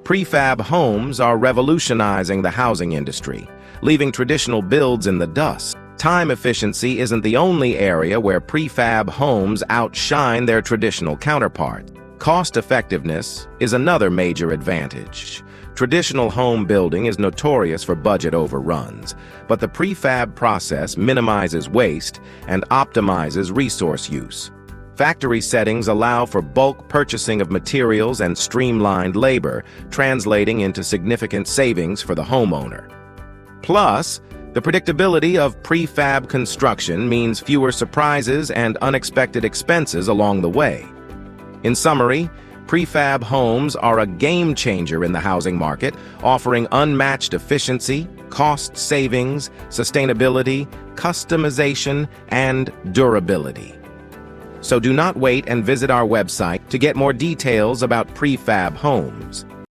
Prefab homes are revolutionizing the housing industry, leaving traditional builds in the dust. Time efficiency isn't the only area where prefab homes outshine their traditional counterparts. Cost effectiveness is another major advantage. Traditional home building is notorious for budget overruns, but the prefab process minimizes waste and optimizes resource use. Factory settings allow for bulk purchasing of materials and streamlined labor, translating into significant savings for the homeowner. Plus, the predictability of prefab construction means fewer surprises and unexpected expenses along the way. In summary, prefab homes are a game changer in the housing market, offering unmatched efficiency, cost savings, sustainability, customization, and durability. So do not wait and visit our website to get more details about prefab homes.